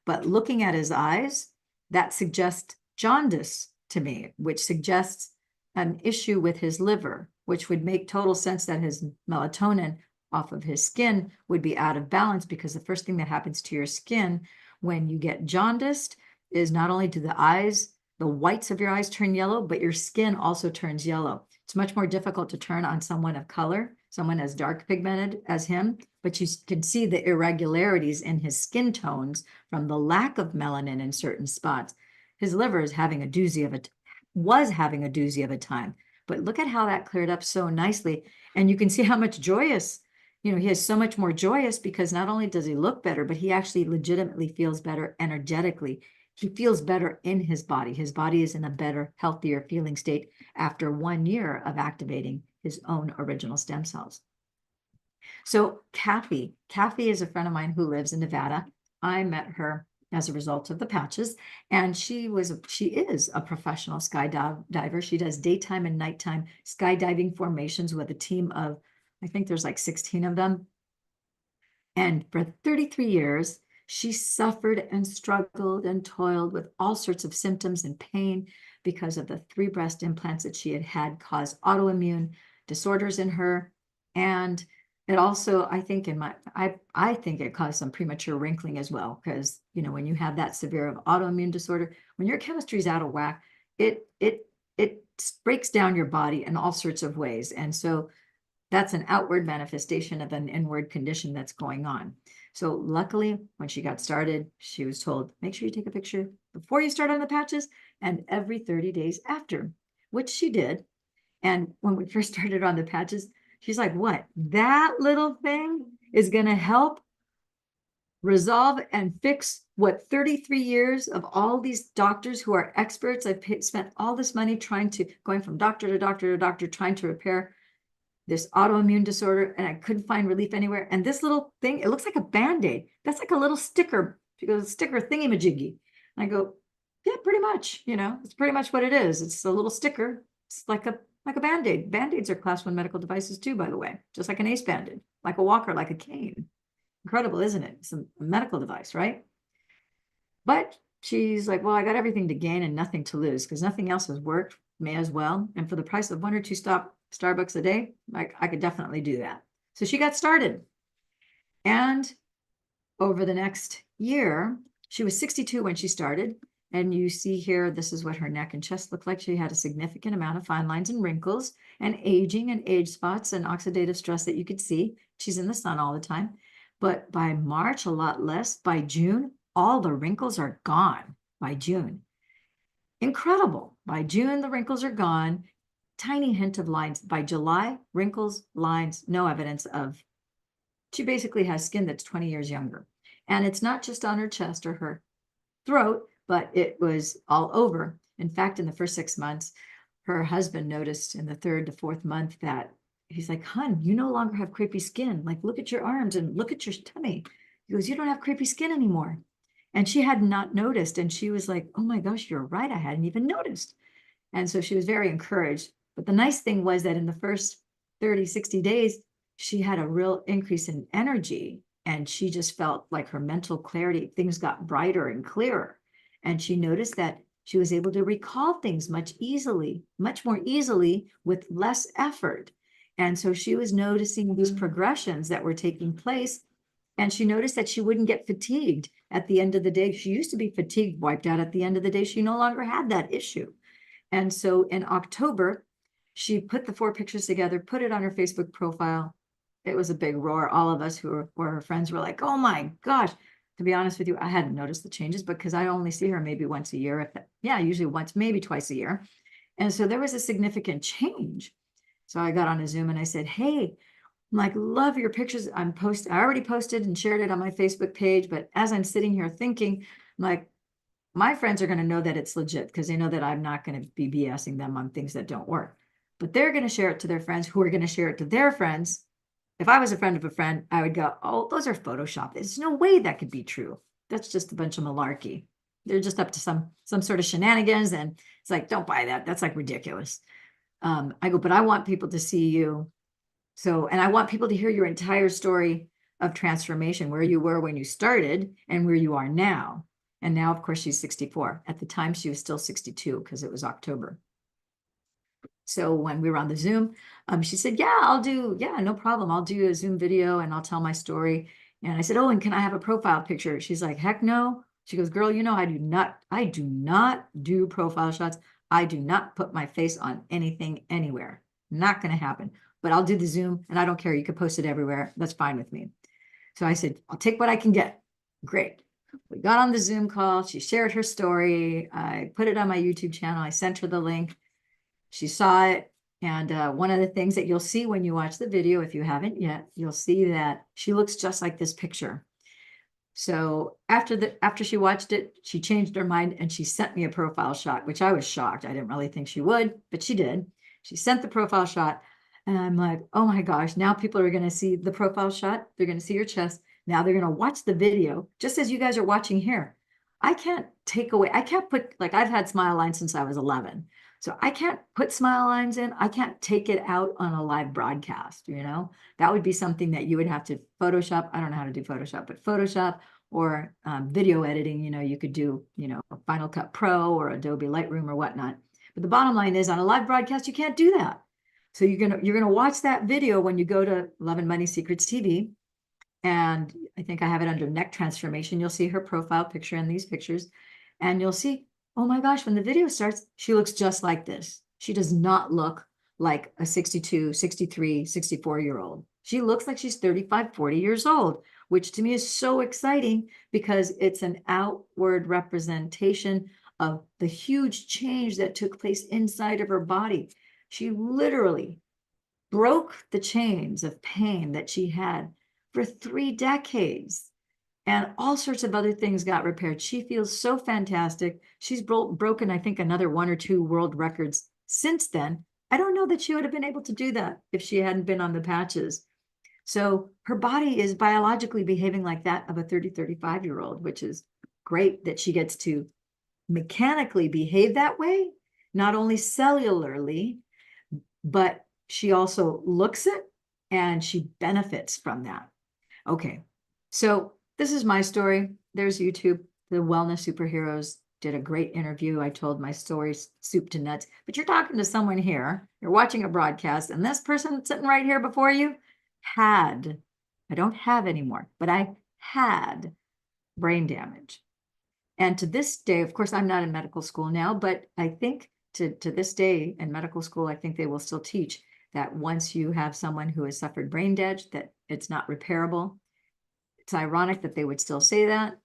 But looking at his eyes, that suggests jaundice to me, which suggests an issue with his liver, which would make total sense that his melatonin off of his skin would be out of balance, because the first thing that happens to your skin when you get jaundiced is not only do the eyes the whites of your eyes turn yellow, but your skin also turns yellow. It's much more difficult to turn on someone of color, someone as dark pigmented as him, but you can see the irregularities in his skin tones from the lack of melanin in certain spots. His liver is having a doozy of was having a doozy of a time, but look at how that cleared up so nicely. And you can see how much joyous, he is so much more joyous because not only does he look better, but he actually legitimately feels better energetically. He feels better in his body. His body is in a better, healthier feeling state after 1 year of activating his own original stem cells. So Kathy is a friend of mine who lives in Nevada. I met her as a result of the patches, and she is a professional skydiver. She does daytime and nighttime skydiving formations with a team of, I think there's like 16 of them. And for 33 years, she suffered and struggled and toiled with all sorts of symptoms and pain because of the 3 breast implants that she had caused autoimmune disorders in her. And it also, I think I think it caused some premature wrinkling as well, because, when you have that severe of autoimmune disorder, when your chemistry is out of whack, it breaks down your body in all sorts of ways. And so that's an outward manifestation of an inward condition that's going on. So luckily, when she got started, she was told, make sure you take a picture before you start on the patches and every 30 days after, which she did. And when we first started on the patches, she's like, what? That little thing is going to help resolve and fix what 33 years of all these doctors who are experts. I've spent all this money going from doctor to doctor to doctor, trying to repair this autoimmune disorder, and I couldn't find relief anywhere. And this little thing, it looks like a Band-Aid. That's like a little sticker. She goes, sticker thingy-majiggy. And I go, yeah, pretty much, it's pretty much what it is. It's a little sticker. It's like a Band-Aid. Band-Aids are class 1 medical devices too, by the way, just like an ACE Band-Aid, like a walker, like a cane. Incredible, isn't it? It's a medical device, right? But she's like, well, I got everything to gain and nothing to lose because nothing else has worked, may as well. And for the price of 1 or 2 Starbucks a day, I could definitely do that. So she got started. And over the next year, she was 62 when she started. And you see here, this is what her neck and chest looked like. She had a significant amount of fine lines and wrinkles and aging and age spots and oxidative stress that you could see. She's in the sun all the time. But by March, a lot less. By June, all the wrinkles are gone by June. Incredible. By June, the wrinkles are gone. Tiny hint of lines. By July, wrinkles, lines, no evidence of. She basically has skin that's 20 years younger. And it's not just on her chest or her throat, but it was all over. In fact, in the first 6 months, her husband noticed in the 3rd to 4th month that he's like, hun, you no longer have crepey skin. Like, look at your arms and look at your tummy. He goes, you don't have crepey skin anymore. And she had not noticed. And she was like, oh my gosh, you're right. I hadn't even noticed. And so she was very encouraged. But the nice thing was that in the first 30, 60 days, she had a real increase in energy. And she just felt like her mental clarity, things got brighter and clearer. And she noticed that she was able to recall things much more easily with less effort. And so she was noticing these progressions that were taking place. And she noticed that she wouldn't get fatigued at the end of the day. She used to be fatigued, wiped out at the end of the day. She no longer had that issue. And so in October, she put the 4 pictures together, put it on her Facebook profile. It was a big roar. All of us who were her friends were like, oh my gosh. To be honest with you, I hadn't noticed the changes because I only see her maybe once a year. Usually once, maybe twice a year. And so there was a significant change. So I got on a Zoom and I said, hey, I'm like, love your pictures. I already posted and shared it on my Facebook page. But as I'm sitting here thinking, I'm like, my friends are going to know that it's legit because they know that I'm not going to be BSing them on things that don't work. But they're going to share it to their friends who are going to share it to their friends. If I was a friend of a friend, I would go, oh, those are Photoshop. There's no way that could be true. That's just a bunch of malarkey. They're just up to some sort of shenanigans. And it's like, don't buy that. That's like ridiculous. I go, but I want people to see you. So, and I want people to hear your entire story of transformation, where you were when you started and where you are now. And now, of course, she's 64. At the time, she was still 62 because it was October. So when we were on the Zoom, she said, yeah, no problem. I'll do a Zoom video and I'll tell my story. And I said, oh, and can I have a profile picture? She's like, heck no. She goes, girl, you know, I do not do profile shots. I do not put my face on anything anywhere. Not going to happen. But I'll do the Zoom and I don't care. You can post it everywhere. That's fine with me. So I said, I'll take what I can get. Great. We got on the Zoom call. She shared her story. I put it on my YouTube channel. I sent her the link. She saw it. And one of the things that you'll see when you watch the video, if you haven't yet, you'll see that she looks just like this picture. So after she watched it, she changed her mind and she sent me a profile shot, which I was shocked. I didn't really think she would, but she did. She sent the profile shot and I'm like, oh my gosh, now people are going to see the profile shot. They're going to see your chest. Now they're going to watch the video just as you guys are watching here. I can't put, like, I've had smile lines since I was 11. So I can't put smile lines in. I can't take it out on a live broadcast, you know? That would be something that you would have to Photoshop. I don't know how to do Photoshop, but Photoshop or video editing, you know, you could do, you know, Final Cut Pro or Adobe Lightroom or whatnot. But the bottom line is on a live broadcast, you can't do that. So you're gonna watch that video when you go to Love and Money Secrets TV. And I think I have it under neck transformation. You'll see her profile picture in these pictures. And you'll see, oh my gosh, when the video starts, she looks just like this. She does not look like a 62, 63, 64-year-old. She looks like she's 35, 40 years old, which to me is so exciting because it's an outward representation of the huge change that took place inside of her body. She literally broke the chains of pain that she had for 3 decades. And all sorts of other things got repaired. She feels so fantastic. She's broken, I think, another 1 or 2 world records since then. I don't know that she would have been able to do that if she hadn't been on the patches. So her body is biologically behaving like that of a 30, 35-year-old, which is great that she gets to mechanically behave that way, not only cellularly, but she also looks it and she benefits from that. Okay, so this is my story. There's YouTube. The Wellness Superheroes did a great interview. I told my story soup to nuts, but you're talking to someone here. You're watching a broadcast, and this person sitting right here before you I don't have anymore, but I had brain damage. And to this day, of course, I'm not in medical school now, but I think to this day in medical school, I think they will still teach that once you have someone who has suffered brain damage, that it's not repairable. It's ironic that they would still say that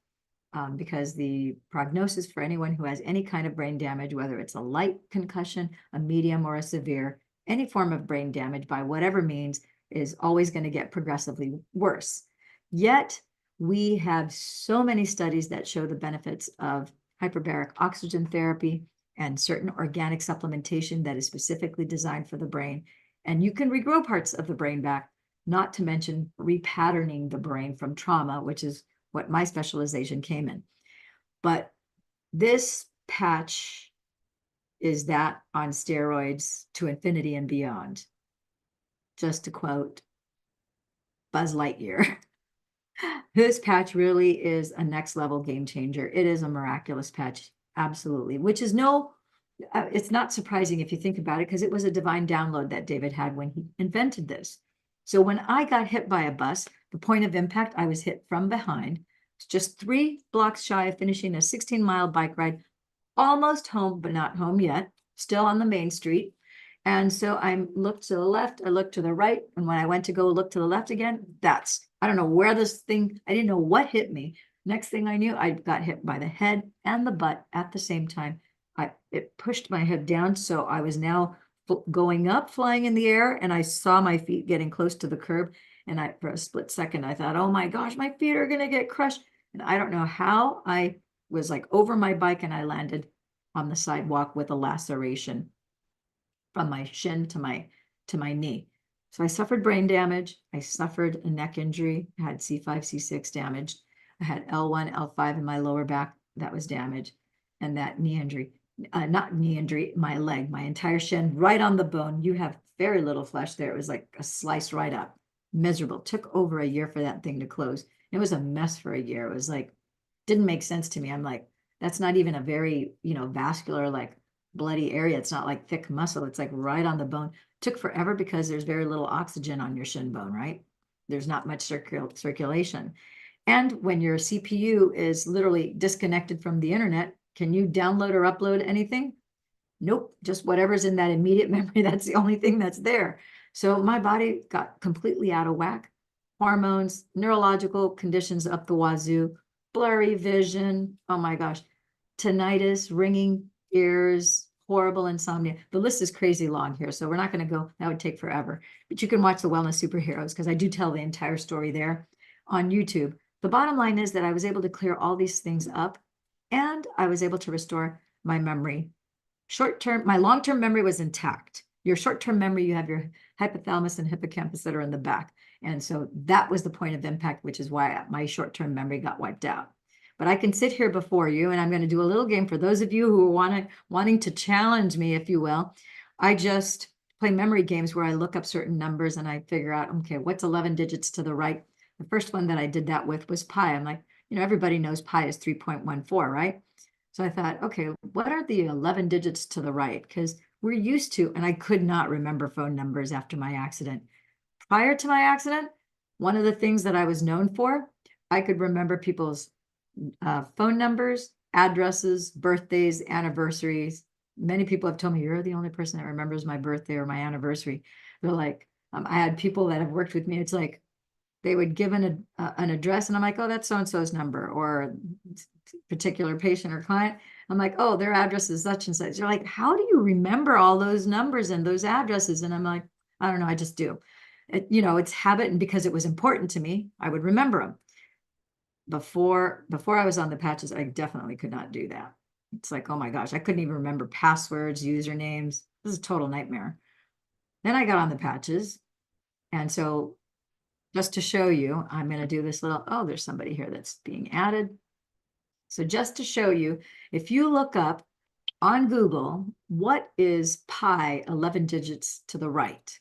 because the prognosis for anyone who has any kind of brain damage, whether it's a light concussion, a medium, or a severe, any form of brain damage by whatever means is always going to get progressively worse. Yet we have so many studies that show the benefits of hyperbaric oxygen therapy and certain organic supplementation that is specifically designed for the brain. And you can regrow parts of the brain back, not to mention repatterning the brain from trauma, which is what my specialization came in. But this patch is that on steroids to infinity and beyond. Just to quote Buzz Lightyear. This patch really is a next level game changer. It is a miraculous patch, absolutely, which is it's not surprising if you think about it, because it was a divine download that David had when he invented this. So when I got hit by a bus, the point of impact, I was hit from behind, just 3 blocks shy of finishing a 16-mile bike ride, almost home, but not home yet, still on the main street. And so I looked to the left, I looked to the right, and when I went to go look to the left again, I don't know where this thing, I didn't know what hit me. Next thing I knew, I got hit by the head and the butt at the same time. It pushed my head down, so I was now going up, flying in the air, and I saw my feet getting close to the curb. And for a split second, I thought, oh my gosh, my feet are going to get crushed. And I don't know how I was like over my bike and I landed on the sidewalk with a laceration from my shin to my knee. So I suffered brain damage. I suffered a neck injury. I had C5, C6 damaged. I had L1, L5 in my lower back that was damaged. And that knee injury, not knee injury, my leg, my entire shin, right on the bone. You have very little flesh there. It was like a slice right up. Miserable. Took over a year for that thing to close. It was a mess for a year. It was like, didn't make sense to me. I'm like, that's not even a very, vascular, like bloody area. It's not like thick muscle. It's like right on the bone. Took forever because there's very little oxygen on your shin bone, right? There's not much circulation. And when your CPU is literally disconnected from the internet, can you download or upload anything? Nope, just whatever's in that immediate memory. That's the only thing that's there. So my body got completely out of whack. Hormones, neurological conditions up the wazoo, blurry vision. Oh my gosh, tinnitus, ringing ears, horrible insomnia. The list is crazy long here, so we're not going to go. That would take forever. But you can watch the Wellness Superheroes because I do tell the entire story there on YouTube. The bottom line is that I was able to clear all these things up, and I was able to restore my memory. Short-term, my long-term memory was intact. Your short-term memory, you have your hypothalamus and hippocampus that are in the back. And so that was the point of impact, which is why my short-term memory got wiped out. But I can sit here before you, and I'm going to do a little game for those of you who are wanting to challenge me, if you will. I just play memory games where I look up certain numbers and I figure out, okay, what's 11 digits to the right? The first one that I did that with was pi. I'm like, everybody knows pi is 3.14, right? So I thought, okay, what are the 11 digits to the right? Because we're used to, and I could not remember phone numbers after my accident. Prior to my accident, one of the things that I was known for, I could remember people's phone numbers, addresses, birthdays, anniversaries. Many people have told me, you're the only person that remembers my birthday or my anniversary. They're like, I had people that have worked with me. It's like, they would give an address and I'm like, oh, that's so-and-so's number, or particular patient or client. I'm like, oh, their address is such and such. They're like, how do you remember all those numbers and those addresses? And I'm like, I don't know, I just do. It's habit, and because it was important to me, I would remember them. Before I was on the patches, I definitely could not do that. It's like, oh my gosh, I couldn't even remember passwords, usernames. This is a total nightmare. Then I got on the patches. And so just to show you, I'm going to do this little, oh, there's somebody here that's being added. So just to show you, if you look up on Google, what is pi 11 digits to the right?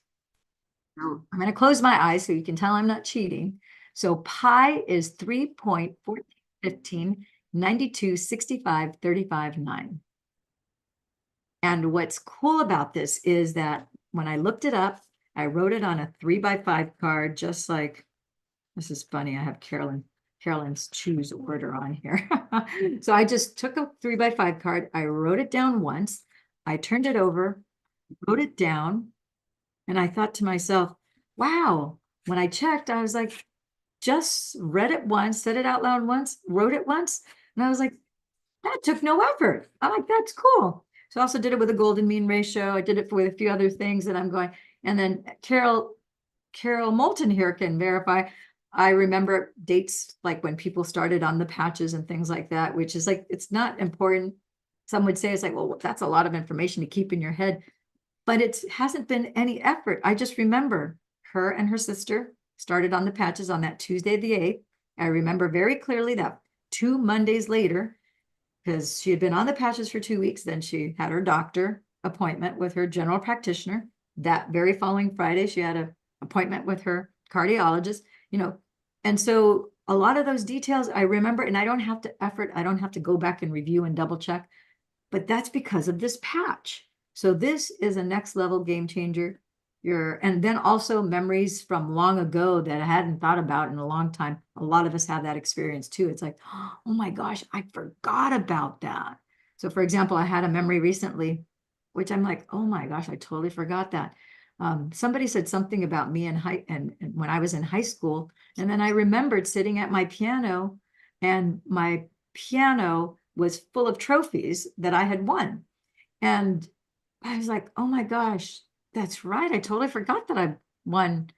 So I'm going to close my eyes so you can tell I'm not cheating. So pi is 3.1415926535.9. And what's cool about this is that when I looked it up, I wrote it on a 3x5 card, just like, this is funny. I have Carolyn's choose order on here. So I just took a 3x5 card. I wrote it down once. I turned it over, wrote it down. And I thought to myself, wow, when I checked, I was like, just read it once, said it out loud once, wrote it once. And I was like, that took no effort. I'm like, that's cool. So I also did it with a golden mean ratio. I did it with a few other things that I'm going. And then Carol Moulton here can verify. I remember dates like when people started on the patches and things like that, which is like, it's not important. Some would say it's like, well, that's a lot of information to keep in your head, but it hasn't been any effort. I just remember her and her sister started on the patches on that Tuesday, the 8th. I remember very clearly that 2 Mondays later, because she had been on the patches for 2 weeks, then she had her doctor appointment with her general practitioner. That very following Friday, she had an appointment with her cardiologist, and so a lot of those details I remember, and I don't have to go back and review and double check, but that's because of this patch. So this is a next level game changer. And then also memories from long ago that I hadn't thought about in a long time. A lot of us have that experience too. It's like, oh my gosh, I forgot about that. So for example, I had a memory recently, which I'm like, oh my gosh, I totally forgot that. Somebody said something about me and when I was in high school, and then I remembered sitting at my piano, and my piano was full of trophies that I had won. And I was like, oh my gosh, that's right. I totally forgot that I won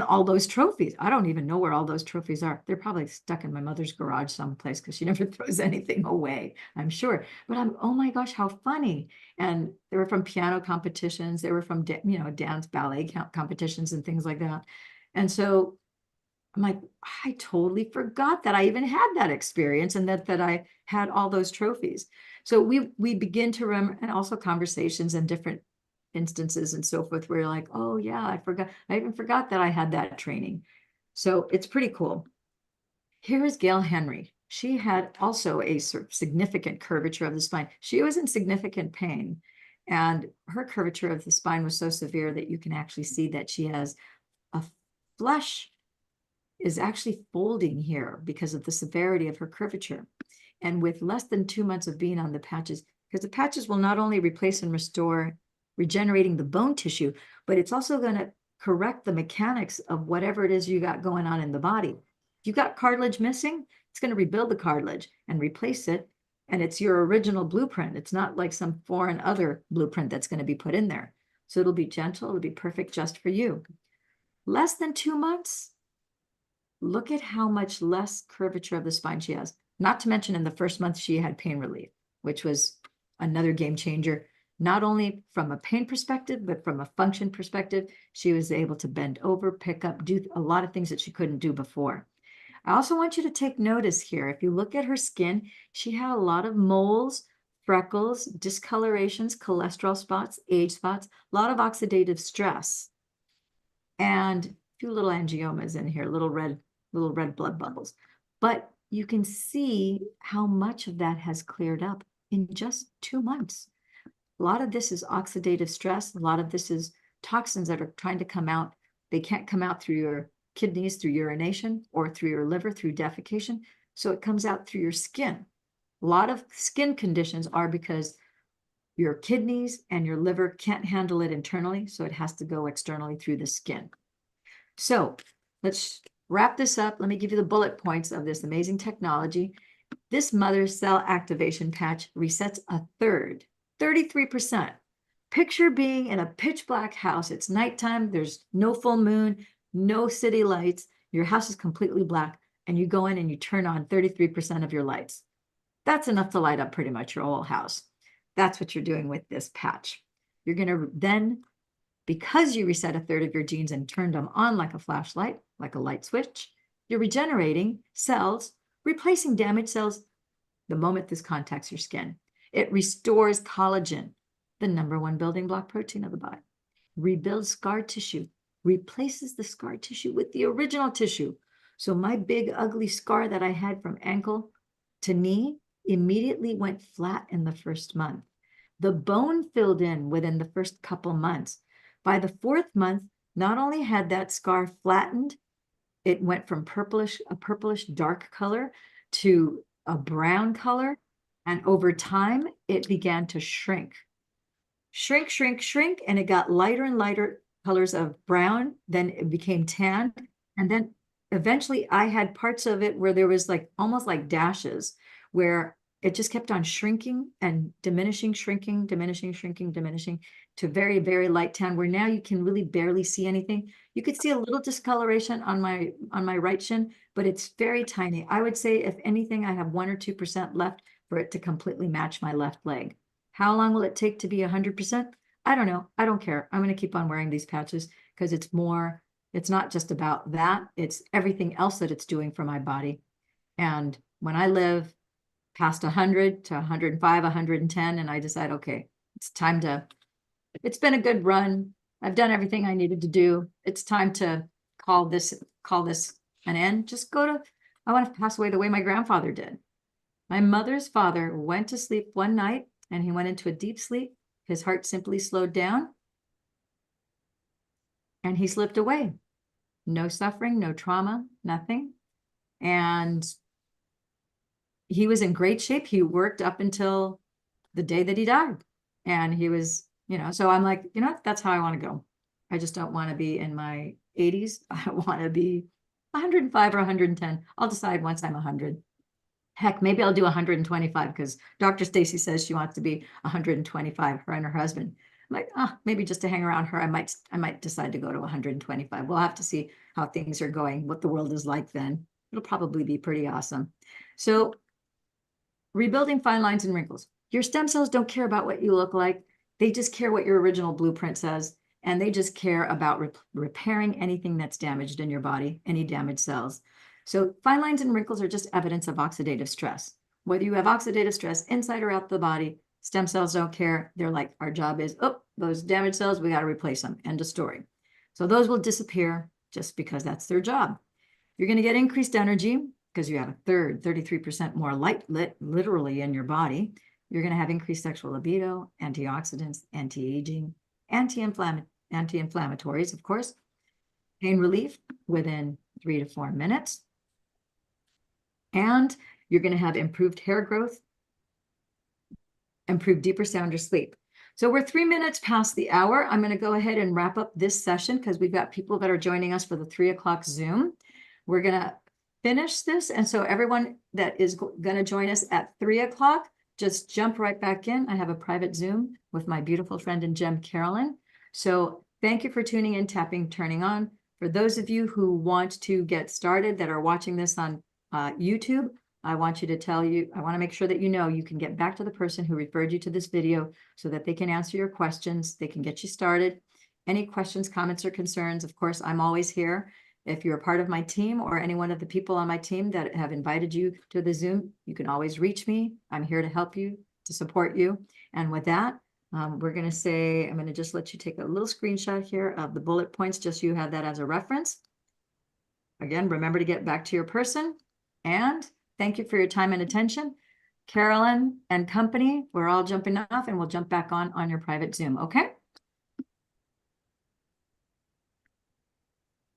all those trophies. I don't even know where all those trophies are. They're probably stuck in my mother's garage someplace because she never throws anything away, I'm sure. But oh my gosh, how funny. And they were from piano competitions. They were from, dance ballet competitions and things like that. And so I'm like, I totally forgot that I even had that experience and that I had all those trophies. So we begin to remember, and also conversations and different instances and so forth, where you're like, oh yeah, I even forgot that I had that training. So it's pretty cool. Here is Gail Henry. She had also a sort of significant curvature of the spine. She was in significant pain, and her curvature of the spine was so severe that you can actually see that she has a flesh is actually folding here because of the severity of her curvature. And with less than 2 months of being on the patches, because the patches will not only replace and restore, regenerating the bone tissue, but it's also going to correct the mechanics of whatever it is you got going on in the body. If you got cartilage missing, it's going to rebuild the cartilage and replace it. And it's your original blueprint. It's not like some foreign other blueprint that's going to be put in there. So it'll be gentle. It'll be perfect just for you. Less than 2 months. Look at how much less curvature of the spine she has. Not to mention in the first month, she had pain relief, which was another game changer. Not only from a pain perspective, but from a function perspective, she was able to bend over, pick up, do a lot of things that she couldn't do before. I also want you to take notice here. If you look at her skin, she had a lot of moles, freckles, discolorations, cholesterol spots, age spots, a lot of oxidative stress, and a few little angiomas in here, little red blood bubbles. But you can see how much of that has cleared up in just 2 months. A lot of this is oxidative stress. A lot of this is toxins that are trying to come out. They can't come out through your kidneys, through urination, or through your liver, through defecation. So it comes out through your skin. A lot of skin conditions are because your kidneys and your liver can't handle it internally, so it has to go externally through the skin. So let's wrap this up. Let me give you the bullet points of this amazing technology. This mother cell activation patch resets a third, 33%. Picture being in a pitch black house. It's nighttime. There's no full moon, no city lights. Your house is completely black, and you go in and you turn on 33% of your lights. That's enough to light up pretty much your whole house. That's what you're doing with this patch. You're going to then, because you reset a third of your genes and turned them on like a flashlight, like a light switch, you're regenerating cells, replacing damaged cells the moment this contacts your skin. It restores collagen, the #1 building block protein of the body, rebuilds scar tissue, replaces the scar tissue with the original tissue. So my big ugly scar that I had from ankle to knee immediately went flat in the first month. The bone filled in within the first couple months. By the 4th month, not only had that scar flattened, it went from a purplish dark color to a brown color. And over time, it began to shrink. Shrink, and it got lighter and lighter colors of brown. Then it became tan. And then eventually I had parts of it where there was like almost like dashes, where it just kept on shrinking and diminishing, shrinking, diminishing to very, very light tan, where now you can really barely see anything. You could see a little discoloration on my right shin, but it's very tiny. I would say, if anything, I have 1 or 2% left for it to completely match my left leg. How long will it take to be 100%? I don't know. I don't care. I'm going to keep on wearing these patches because it's not just about that. It's everything else that it's doing for my body. And when I live past 100 to 105, 110, and I decide, okay, it's been a good run. I've done everything I needed to do. It's time to call this an end. I want to pass away the way my grandfather did. My mother's father went to sleep one night and he went into a deep sleep. His heart simply slowed down and he slipped away. No suffering, no trauma, nothing. And he was in great shape. He worked up until the day that he died. And he was, so I'm like, that's how I want to go. I just don't want to be in my 80s. I want to be 105 or 110. I'll decide once I'm 100. Heck, maybe I'll do 125 because Dr. Stacy says she wants to be 125, her and her husband. I'm like, maybe just to hang around her, I might decide to go to 125. We'll have to see how things are going, what the world is like then. It'll probably be pretty awesome. So rebuilding fine lines and wrinkles. Your stem cells don't care about what you look like. They just care what your original blueprint says. And they just care about repairing anything that's damaged in your body, any damaged cells. So fine lines and wrinkles are just evidence of oxidative stress. Whether you have oxidative stress inside or out the body, stem cells don't care. They're like, our job is, those damaged cells, we got to replace them. End of story. So those will disappear just because that's their job. You're going to get increased energy because you have a third, 33% more light lit literally in your body. You're going to have increased sexual libido, antioxidants, anti-aging, anti-inflammatories, of course. pain relief within 3 to 4 minutes. And you're going to have improved hair growth, improved deeper sounder sleep. So we're 3 minutes past the hour. I'm going to go ahead and wrap up this session because we've got people that are joining us for the 3 o'clock Zoom. We're going to finish this. And so everyone that is going to join us at 3 o'clock, just jump right back in. I have a private Zoom with my beautiful friend and gem, Carolyn. So thank you for tuning in, tapping, turning on. For those of you who want to get started that are watching this on YouTube, I want to make sure that you know you can get back to the person who referred you to this video so that they can answer your questions. They can get you started. Any questions, comments, or concerns, of course, I'm always here. If you're a part of my team or any one of the people on my team that have invited you to the Zoom, you can always reach me. I'm here to help you, to support you. And with that, we're going to say, I'm going to just let you take a little screenshot here of the bullet points, just so you have that as a reference. Again, remember to get back to your person. And thank you for your time and attention. Carolyn and company, we're all jumping off and we'll jump back on your private Zoom, okay?